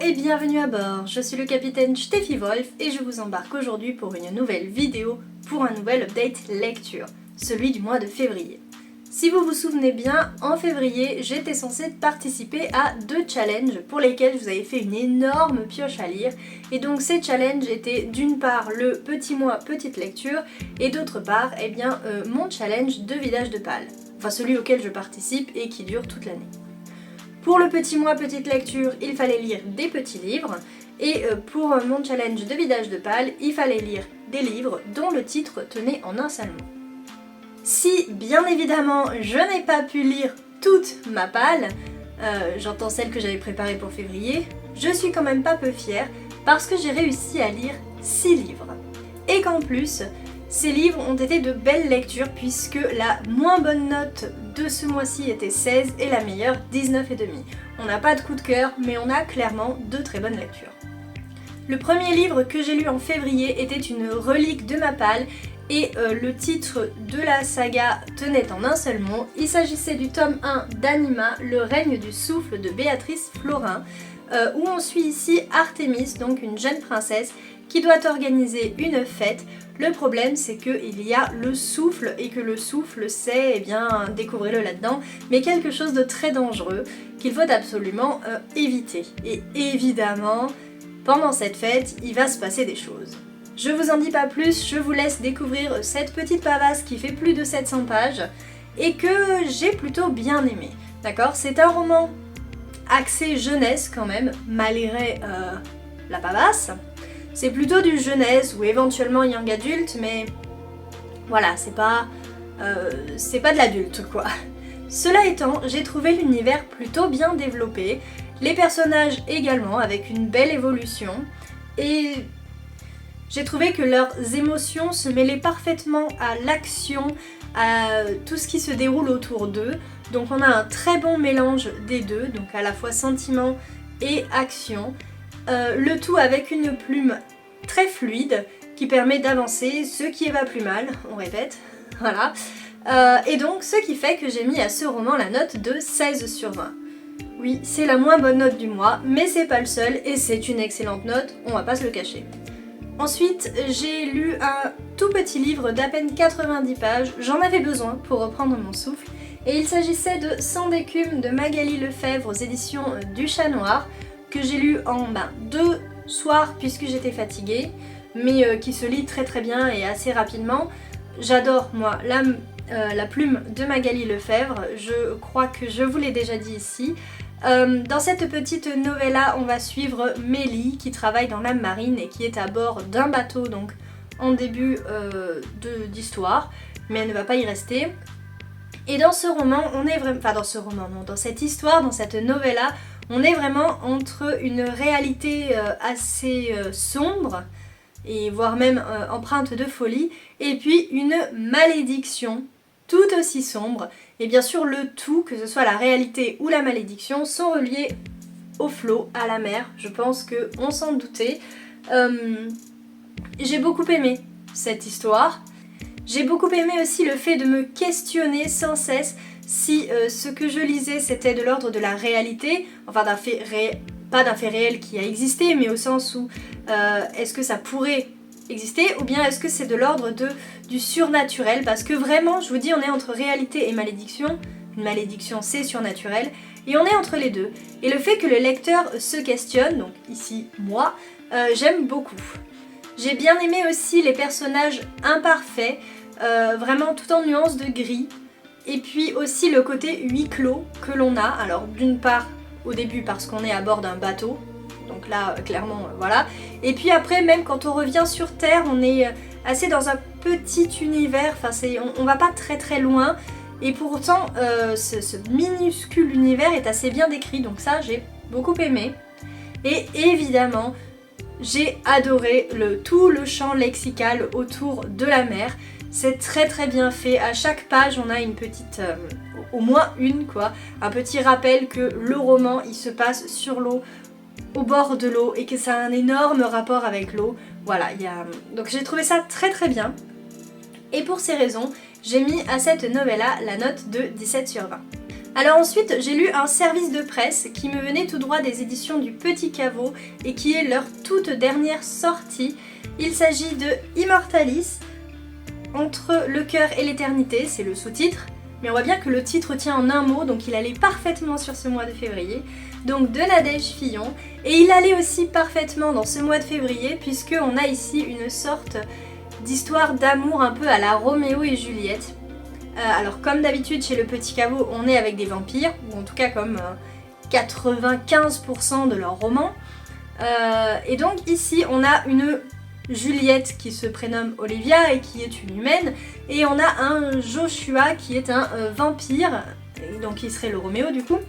et bienvenue à bord, je suis le capitaine Steffi Wolf et je vous embarque aujourd'hui pour une nouvelle vidéo pour un nouvel update lecture, celui du mois de février. Si vous vous souvenez bien, en février, j'étais censée participer à 2 challenges pour lesquels je vous avais fait une énorme pioche à lire. Et donc ces challenges étaient d'une part le petit mois petite lecture et d'autre part mon challenge de vidage de pal. Enfin celui auquel je participe et qui dure toute l'année. Pour le petit mois petite lecture, il fallait lire des petits livres et pour mon challenge de vidage de pal, il fallait lire des livres dont le titre tenait en un seul mot. Si, bien évidemment, je n'ai pas pu lire toute ma palle, j'entends celle que j'avais préparée pour février, je suis quand même pas peu fière parce que j'ai réussi à lire 6 livres. Et qu'en plus, ces livres ont été de belles lectures puisque la moins bonne note de ce mois-ci était 16 et la meilleure 19,5. On n'a pas de coup de cœur, mais on a clairement de très bonnes lectures. Le premier livre que j'ai lu en février était une relique de ma palle et le titre de la saga tenait en un seul mot. Il s'agissait du tome 1 d'Anima, Le règne du souffle de Béatrice Florin, où on suit ici Artémis, donc une jeune princesse, qui doit organiser une fête. Le problème c'est qu'il y a le souffle et que le souffle c'est, découvrez-le là-dedans, mais quelque chose de très dangereux qu'il faut absolument éviter. Et évidemment, pendant cette fête, il va se passer des choses. Je vous en dis pas plus, je vous laisse découvrir cette petite pavasse qui fait plus de 700 pages et que j'ai plutôt bien aimé. D'accord ? C'est un roman axé jeunesse quand même, malgré la pavasse. C'est plutôt du jeunesse ou éventuellement young adulte, mais voilà, c'est pas de l'adulte quoi. Cela étant, j'ai trouvé l'univers plutôt bien développé, les personnages également avec une belle évolution et j'ai trouvé que leurs émotions se mêlaient parfaitement à l'action, à tout ce qui se déroule autour d'eux. Donc on a un très bon mélange des deux, donc à la fois sentiment et action. Le tout avec une plume très fluide qui permet d'avancer, ce qui est pas plus mal, on répète, voilà. Et donc ce qui fait que j'ai mis à ce roman la note de 16 sur 20. Oui, c'est la moins bonne note du mois, mais c'est pas le seul et c'est une excellente note, on va pas se le cacher. Ensuite, j'ai lu un tout petit livre d'à peine 90 pages, j'en avais besoin pour reprendre mon souffle, et il s'agissait de Sang d'écume de Magali Lefebvre aux éditions du Chat Noir, que j'ai lu en 2 soirs puisque j'étais fatiguée, mais qui se lit très très bien et assez rapidement. J'adore moi la plume de Magali Lefebvre, je crois que je vous l'ai déjà dit ici. Dans cette petite novella, on va suivre Mélie qui travaille dans la marine et qui est à bord d'un bateau, donc en début d'histoire, mais elle ne va pas y rester. Et dans ce roman, on est vraiment... Enfin dans ce roman, non, dans cette histoire, dans cette novella, on est vraiment entre une réalité assez sombre, et voire même empreinte de folie, et puis une malédiction tout aussi sombre. Et bien sûr le tout, que ce soit la réalité ou la malédiction, sont reliés au flot, à la mer. Je pense qu'on s'en doutait. J'ai beaucoup aimé cette histoire. J'ai beaucoup aimé aussi le fait de me questionner sans cesse si ce que je lisais c'était de l'ordre de la réalité, enfin pas d'un fait réel qui a existé, mais au sens où est-ce que ça pourrait exister, ou bien est-ce que c'est de l'ordre du surnaturel, parce que vraiment, je vous dis, on est entre réalité et malédiction. Une malédiction c'est surnaturel, et on est entre les deux. Et le fait que le lecteur se questionne, donc ici moi, j'aime beaucoup. J'ai bien aimé aussi les personnages imparfaits, vraiment tout en nuances de gris, et puis aussi le côté huis clos que l'on a. Alors d'une part au début parce qu'on est à bord d'un bateau, donc là clairement voilà, et puis après même quand on revient sur Terre on est assez dans un petit univers, enfin on va pas très très loin, et pourtant ce minuscule univers est assez bien décrit, donc ça j'ai beaucoup aimé. Et évidemment j'ai adoré tout le champ lexical autour de la mer. C'est très très bien fait, à chaque page on a une petite, au moins une quoi, un petit rappel que le roman il se passe sur l'eau, au bord de l'eau, et que ça a un énorme rapport avec l'eau. Voilà, donc j'ai trouvé ça très très bien. Et pour ces raisons, j'ai mis à cette novella la note de 17 sur 20. Alors ensuite, j'ai lu un service de presse qui me venait tout droit des éditions du Petit Caveau et qui est leur toute dernière sortie. Il s'agit de Immortalis, Entre le cœur et l'éternité, c'est le sous-titre. Mais on voit bien que le titre tient en un mot, donc il allait parfaitement sur ce mois de février. Donc de Nadège Fillon. Et il allait aussi parfaitement dans ce mois de février, puisqu'on a ici une sorte d'histoire d'amour un peu à la Roméo et Juliette. Alors comme d'habitude chez le Petit Caveau, on est avec des vampires, ou en tout cas comme 95% de leurs romans. Et donc ici on a une Juliette qui se prénomme Olivia et qui est une humaine, et on a un Joshua qui est un vampire, et donc il serait le Roméo du coup,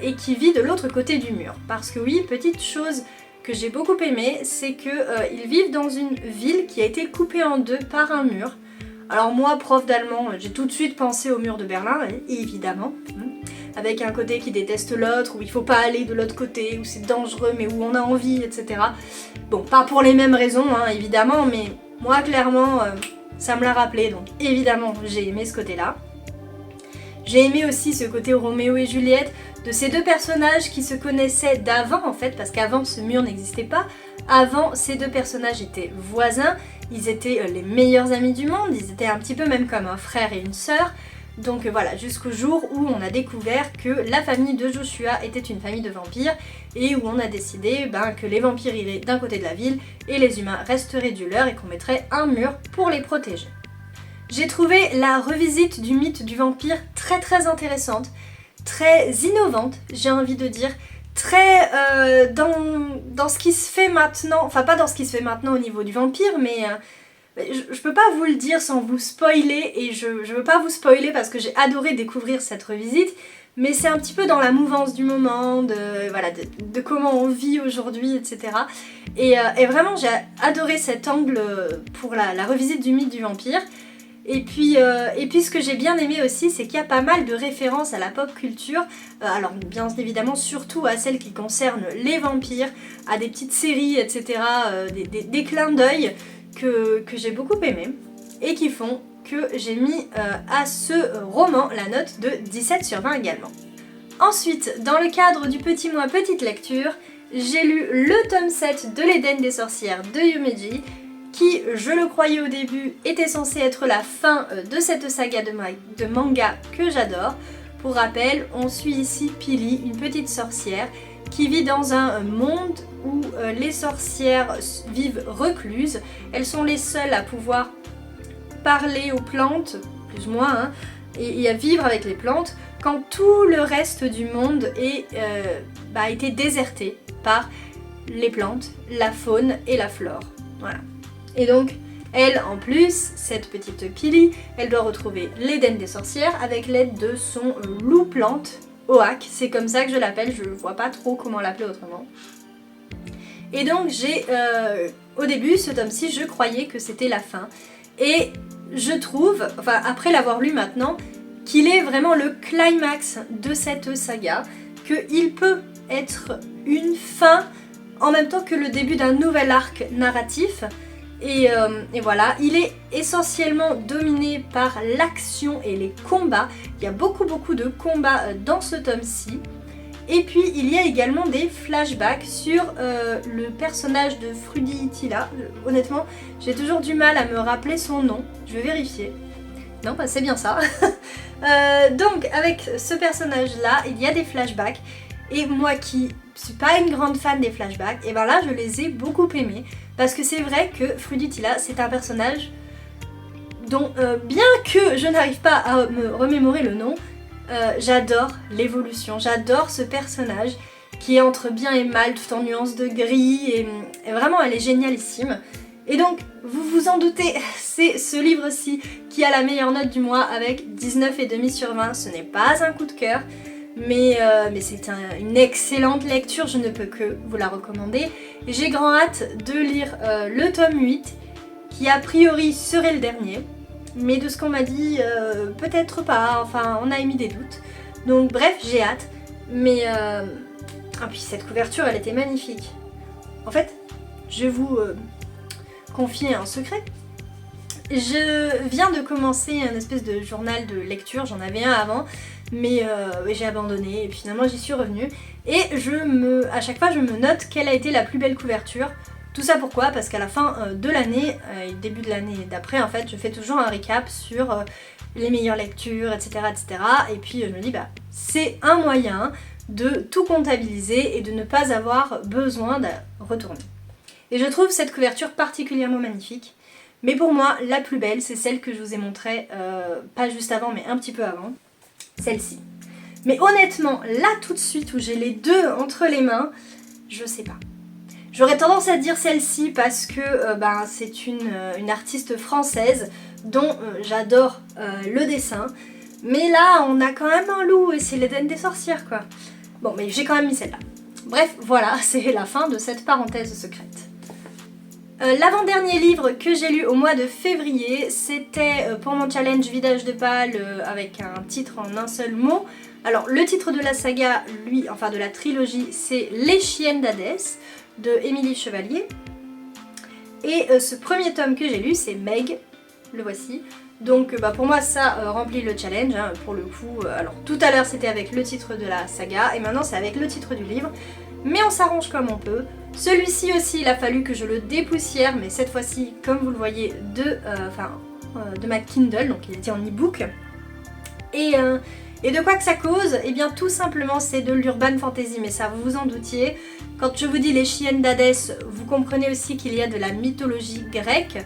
et qui vit de l'autre côté du mur. Parce que oui, petite chose que j'ai beaucoup aimé, c'est qu'ils vivent dans une ville qui a été coupée en deux par un mur. Alors moi, prof d'allemand, j'ai tout de suite pensé au mur de Berlin, évidemment, avec un côté qui déteste l'autre, où il faut pas aller de l'autre côté, où c'est dangereux, mais où on a envie, etc. Bon, pas pour les mêmes raisons, hein, évidemment, mais moi, clairement, ça me l'a rappelé, donc évidemment, j'ai aimé ce côté-là. J'ai aimé aussi ce côté Roméo et Juliette, de ces deux personnages qui se connaissaient d'avant, en fait, parce qu'avant, ce mur n'existait pas. Avant, ces deux personnages étaient voisins, ils étaient les meilleurs amis du monde, ils étaient un petit peu même comme un frère et une sœur. Donc voilà, jusqu'au jour où on a découvert que la famille de Joshua était une famille de vampires et où on a décidé que les vampires iraient d'un côté de la ville et les humains resteraient du leur et qu'on mettrait un mur pour les protéger. J'ai trouvé la revisite du mythe du vampire très très intéressante, très innovante, j'ai envie de dire, très dans ce qui se fait maintenant, enfin pas dans ce qui se fait maintenant au niveau du vampire, mais je peux pas vous le dire sans vous spoiler, et je veux pas vous spoiler parce que j'ai adoré découvrir cette revisite, mais c'est un petit peu dans la mouvance du moment, de comment on vit aujourd'hui, etc. Et vraiment j'ai adoré cet angle pour la revisite du mythe du vampire. Et puis ce que j'ai bien aimé aussi, c'est qu'il y a pas mal de références à la pop culture, alors bien évidemment surtout à celles qui concernent les vampires, à des petites séries, etc., des clins d'œil que j'ai beaucoup aimé et qui font que j'ai mis à ce roman la note de 17 sur 20 également. Ensuite, dans le cadre du petit mois petite lecture, j'ai lu le tome 7 de l'Éden des sorcières de Yumeji, qui, je le croyais au début, était censé être la fin de cette saga de manga que j'adore. Pour rappel, on suit ici Pili, une petite sorcière, qui vit dans un monde où les sorcières vivent recluses. Elles sont les seules à pouvoir parler aux plantes, plus ou moins, et à vivre avec les plantes, quand tout le reste du monde a été déserté par les plantes, la faune et la flore. Voilà. Et donc, elle, en plus, cette petite Pili, elle doit retrouver l'Éden des sorcières avec l'aide de son loup-plante, Oak. C'est comme ça que je l'appelle, je vois pas trop comment l'appeler autrement. Et donc, au début, ce tome-ci, je croyais que c'était la fin. Et je trouve, après l'avoir lu maintenant, qu'il est vraiment le climax de cette saga, qu'il peut être une fin en même temps que le début d'un nouvel arc narratif. Et voilà, il est essentiellement dominé par l'action et les combats. Il y a beaucoup de combats dans ce tome-ci. Et puis il y a également des flashbacks sur le personnage de Fruditila. Honnêtement, j'ai toujours du mal à me rappeler son nom. Je vais vérifier. Non, c'est bien ça. Donc avec ce personnage-là, il y a des flashbacks. Et moi qui suis pas une grande fan des flashbacks, et là je les ai beaucoup aimés. Parce que c'est vrai que Fruditila, c'est un personnage dont, bien que je n'arrive pas à me remémorer le nom, j'adore l'évolution, j'adore ce personnage qui est entre bien et mal, tout en nuances de gris, et vraiment elle est génialissime. Et donc, vous vous en doutez, c'est ce livre-ci qui a la meilleure note du mois avec 19,5 sur 20, ce n'est pas un coup de cœur. Mais c'est une excellente lecture, je ne peux que vous la recommander. J'ai grand hâte de lire le tome 8, qui a priori serait le dernier. Mais de ce qu'on m'a dit, peut-être pas, on a émis des doutes. Donc bref, j'ai hâte. Mais puis cette couverture, elle était magnifique. En fait, je vais vous confier un secret. Je viens de commencer un espèce de journal de lecture, j'en avais un avant. mais j'ai abandonné et finalement j'y suis revenue. Et à chaque fois je me note quelle a été la plus belle couverture. Tout ça pourquoi? Parce qu'à la fin de l'année, et début de l'année d'après en fait, je fais toujours un recap sur les meilleures lectures, etc. etc. Et puis je me dis bah c'est un moyen de tout comptabiliser et de ne pas avoir besoin de retourner. Et je trouve cette couverture particulièrement magnifique. Mais pour moi, la plus belle, c'est celle que je vous ai montrée, pas juste avant, mais un petit peu avant. Celle-ci. Mais honnêtement, là tout de suite où j'ai les deux entre les mains, je sais pas. J'aurais tendance à dire celle-ci parce que c'est une artiste française dont j'adore le dessin. Mais là, on a quand même un loup et c'est l'Éden des sorcières quoi. Bon, mais j'ai quand même mis celle-là. Bref, voilà, c'est la fin de cette parenthèse secrète. L'avant-dernier livre que j'ai lu au mois de février, c'était pour mon challenge Vidage de pâle avec un titre en un seul mot. Alors le titre de la saga, de la trilogie, c'est Les Chiennes d'Hadès de Émilie Chevalier. Et ce premier tome que j'ai lu, c'est Meg, le voici. Donc pour moi ça remplit le challenge, hein, pour le coup. Alors tout à l'heure c'était avec le titre de la saga et maintenant c'est avec le titre du livre. Mais on s'arrange comme on peut. Celui-ci aussi, il a fallu que je le dépoussière, mais cette fois-ci, comme vous le voyez, de ma Kindle, donc il était en e-book. Et de quoi que ça cause? Eh bien tout simplement c'est de l'urban fantasy, mais ça vous vous en doutiez. Quand je vous dis les chiennes d'Hadès, vous comprenez aussi qu'il y a de la mythologie grecque.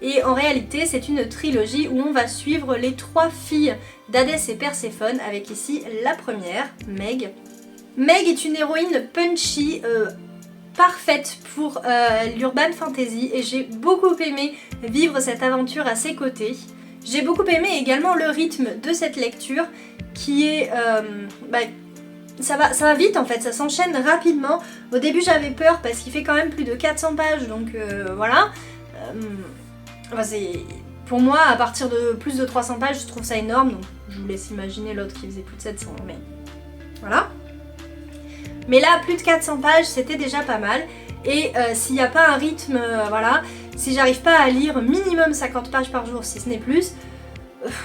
Et en réalité c'est une trilogie où on va suivre les trois filles d'Hadès et Perséphone, avec ici la première, Meg. Meg est une héroïne punchy, parfaite pour l'urban fantasy et j'ai beaucoup aimé vivre cette aventure à ses côtés. J'ai beaucoup aimé également le rythme de cette lecture qui est... ça va vite en fait, ça s'enchaîne rapidement. Au début j'avais peur parce qu'il fait quand même plus de 400 pages donc voilà. Pour moi à partir de plus de 300 pages je trouve ça énorme, donc je vous laisse imaginer l'autre qui faisait plus de 700, mais voilà. Mais là, plus de 400 pages, c'était déjà pas mal. Et s'il n'y a pas un rythme, si j'arrive pas à lire minimum 50 pages par jour, si ce n'est plus,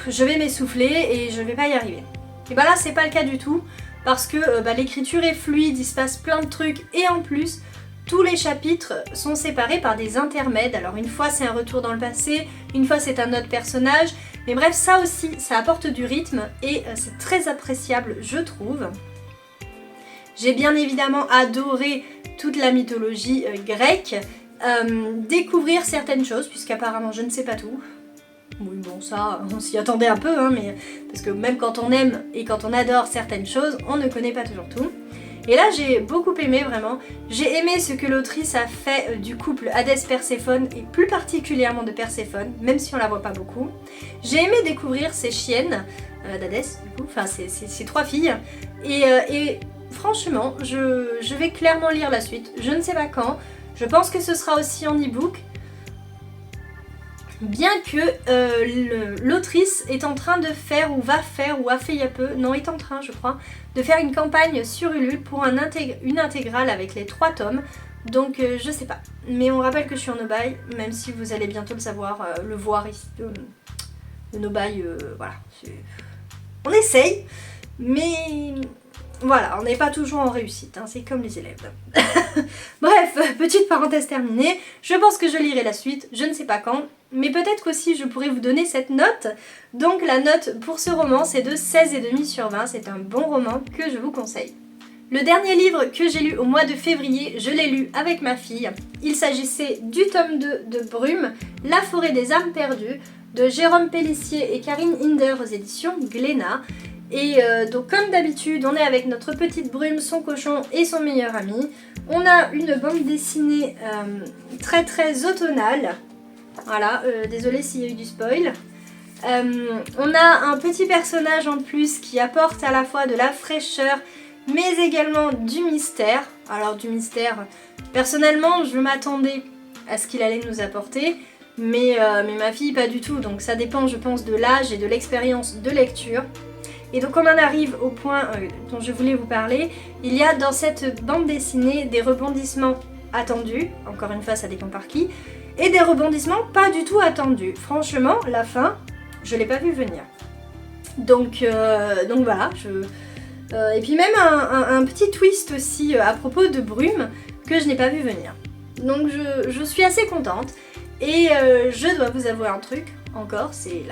je vais m'essouffler et je vais pas y arriver. Et bah là, c'est pas le cas du tout, parce que l'écriture est fluide, il se passe plein de trucs, et en plus, tous les chapitres sont séparés par des intermèdes. Alors une fois c'est un retour dans le passé, une fois c'est un autre personnage, mais bref, ça aussi, ça apporte du rythme, et c'est très appréciable, je trouve. J'ai bien évidemment adoré toute la mythologie grecque, découvrir certaines choses, puisqu'apparemment je ne sais pas tout. Oui bon ça, on s'y attendait un peu, hein, mais parce que même quand on aime et quand on adore certaines choses, on ne connaît pas toujours tout. Et là j'ai beaucoup aimé vraiment, j'ai aimé ce que l'autrice a fait du couple Hadès-Perséphone, et plus particulièrement de Perséphone, même si on la voit pas beaucoup. J'ai aimé découvrir ces chiennes d'Hadès, du coup, enfin ces trois filles, et franchement, je vais clairement lire la suite, je ne sais pas quand, je pense que ce sera aussi en e-book, bien que l'autrice est en train de faire, ou va faire, ou a fait il y a peu, non est en train je crois, de faire une campagne sur Ulule pour une intégrale avec les 3 tomes, donc je sais pas. Mais on rappelle que je suis en no-buy, même si vous allez bientôt le savoir, le voir ici, le no-buy, voilà, on essaye, mais... Voilà, on n'est pas toujours en réussite, hein, c'est comme les élèves. Bref, petite parenthèse terminée, je pense que je lirai la suite, je ne sais pas quand, mais peut-être qu'aussi je pourrais vous donner cette note. Donc la note pour ce roman c'est de 16,5 sur 20, c'est un bon roman que je vous conseille. Le dernier livre que j'ai lu au mois de février, je l'ai lu avec ma fille. Il s'agissait du tome 2 de Brume, La forêt des âmes perdues, de Jérôme Pellissier et Karine Hinder aux éditions Glénat. Et donc comme d'habitude, on est avec notre petite Brume, son cochon et son meilleur ami. On a une bande dessinée très très automnale. Voilà, désolée s'il y a eu du spoil. On a un petit personnage en plus qui apporte à la fois de la fraîcheur mais également du mystère. Alors du mystère, personnellement je m'attendais à ce qu'il allait nous apporter, mais ma fille pas du tout, donc ça dépend je pense de l'âge et de l'expérience de lecture. Et donc on en arrive au point dont je voulais vous parler. Il y a dans cette bande dessinée des rebondissements attendus, encore une fois ça dépend par qui, et des rebondissements pas du tout attendus. Franchement, la fin, je l'ai pas vu venir. Donc voilà, et puis même un petit twist aussi à propos de Brume que je n'ai pas vu venir. Donc je suis assez contente et je dois vous avouer un truc encore, c'est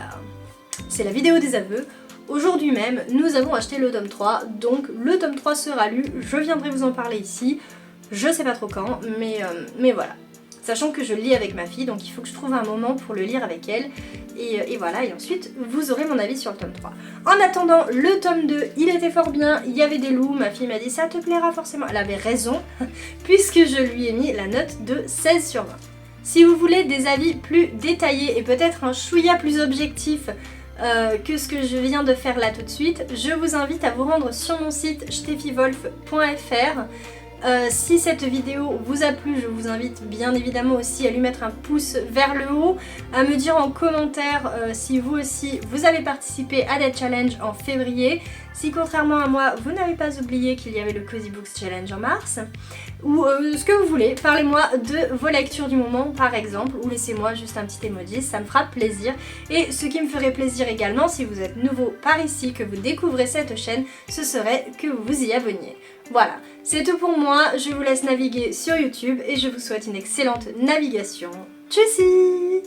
la vidéo des aveux. Aujourd'hui même, nous avons acheté le tome 3, donc le tome 3 sera lu, je viendrai vous en parler ici, je sais pas trop quand, mais voilà. Sachant que je lis avec ma fille, donc il faut que je trouve un moment pour le lire avec elle. Et voilà, et ensuite vous aurez mon avis sur le tome 3. En attendant, le tome 2, il était fort bien, il y avait des loups, ma fille m'a dit ça te plaira forcément. Elle avait raison, puisque je lui ai mis la note de 16 sur 20. Si vous voulez des avis plus détaillés et peut-être un chouïa plus objectif que ce que je viens de faire là tout de suite, je vous invite à vous rendre sur mon site steffiwolf.fr. Si cette vidéo vous a plu, je vous invite bien évidemment aussi à lui mettre un pouce vers le haut, à me dire en commentaire si vous aussi vous avez participé à des challenges en février, si contrairement à moi vous n'avez pas oublié qu'il y avait le Cozy Books Challenge en mars, ou ce que vous voulez, parlez-moi de vos lectures du moment par exemple, ou laissez-moi juste un petit emoji, ça me fera plaisir. Et ce qui me ferait plaisir également, si vous êtes nouveau par ici, que vous découvrez cette chaîne, ce serait que vous vous y abonniez. Voilà, c'est tout pour moi, je vous laisse naviguer sur YouTube et je vous souhaite une excellente navigation. Tchussy!